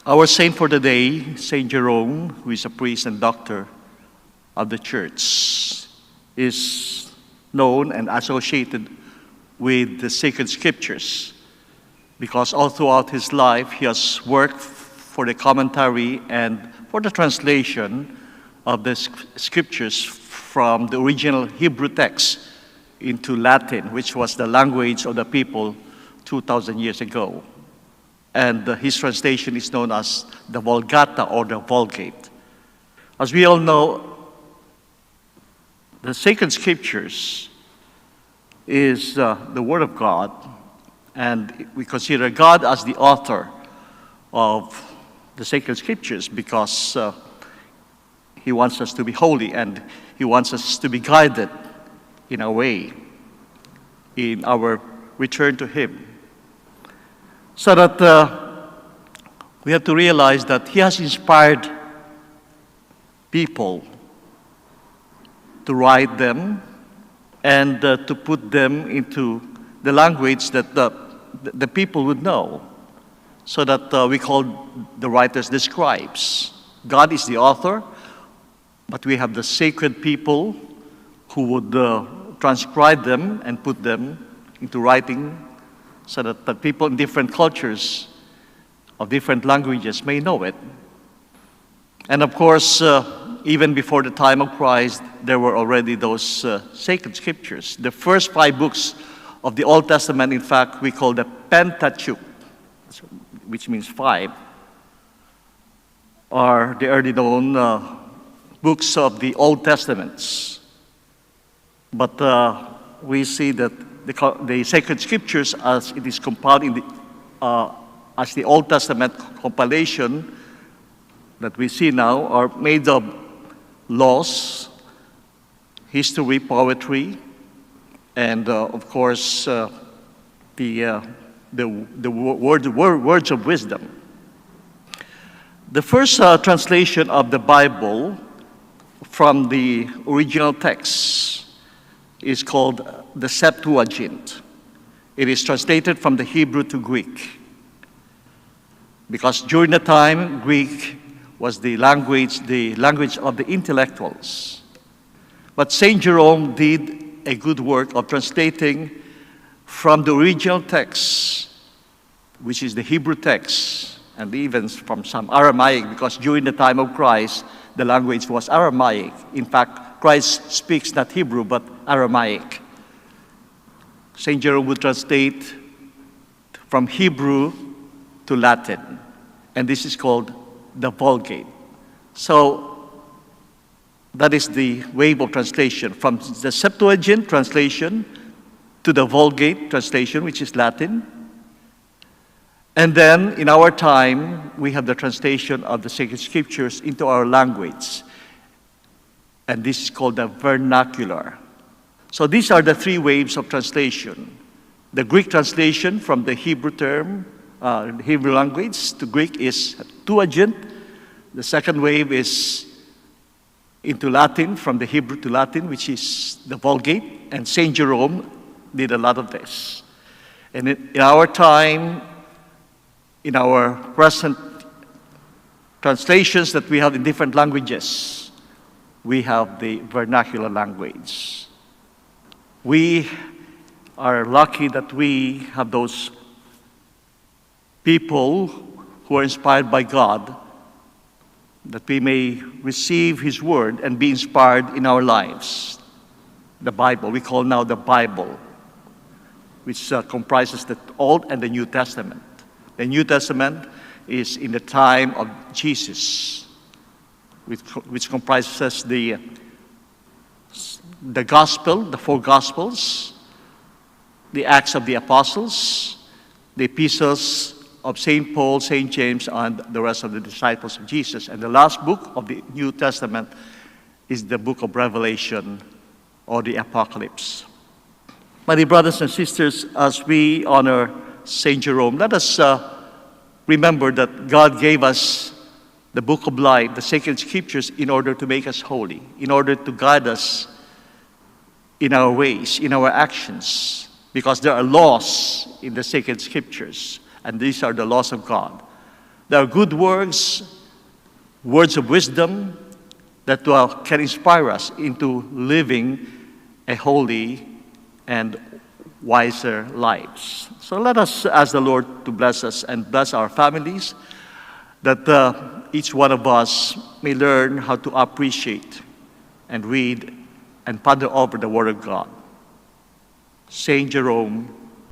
Our saint for the day, Saint Jerome, who is a priest and doctor of the church, is known and associated with the sacred scriptures because all throughout his life he has worked for the commentary and for the translation of the scriptures from the original Hebrew text into Latin, which was the language of the people 2,000 years ago. And his translation is known as the Vulgata or the Vulgate. As we all know, the sacred scriptures is the Word of God, and we consider God as the author of the sacred scriptures because He wants us to be holy and He wants us to be guided in our way, in our return to Him. So that we have to realize that He has inspired people to write them and to put them into the language that the people would know, so that we call the writers the scribes. God is the author, but we have the sacred people who would transcribe them and put them into writing so that the people in different cultures of different languages may know it. And of course, even before the time of Christ, there were already those sacred scriptures. The first 5 books of the Old Testament, in fact, we call the Pentateuch, which means 5, are the early known books of the Old Testaments. But we see that the sacred scriptures, as it is compiled in as the Old Testament compilation that we see now, are made of laws, history, poetry, and of course the words of wisdom. The first translation of the Bible from the original text is called the Septuagint. It is translated from the Hebrew to Greek, because during the time, Greek was the language of the intellectuals. But Saint Jerome did a good work of translating from the original text, which is the Hebrew text, and even from some Aramaic, because during the time of Christ, the language was Aramaic. In fact, Christ speaks not Hebrew, but Aramaic. Saint Jerome would translate from Hebrew to Latin, and this is called the Vulgate. So that is the way of translation, from the Septuagint translation to the Vulgate translation, which is Latin. And then in our time, we have the translation of the sacred scriptures into our language, and this is called the vernacular. So these are the 3 waves of translation. The Greek translation from the Hebrew term, Hebrew language to Greek is Septuagint. The second wave is into Latin, from the Hebrew to Latin, which is the Vulgate, and Saint Jerome did a lot of this. And in our time, in our present translations that we have in different languages, we have the vernacular language. We are lucky that we have those people who are inspired by God, that we may receive His Word and be inspired in our lives. The Bible, we call now the Bible, which comprises the Old and the New Testament. The New Testament is in the time of Jesus, which comprises the Gospel, the 4 Gospels, the Acts of the Apostles, the epistles of St. Paul, St. James, and the rest of the disciples of Jesus. And the last book of the New Testament is the book of Revelation, or the Apocalypse. My dear brothers and sisters, as we honor St. Jerome, let us remember that God gave us the book of life, the sacred scriptures, in order to make us holy, in order to guide us in our ways, in our actions, because there are laws in the sacred scriptures, and these are the laws of God. There are good words, words of wisdom that can inspire us into living a holy and wiser lives. So let us ask the Lord to bless us and bless our families, that each one of us may learn how to appreciate and read and ponder over the Word of God. Saint Jerome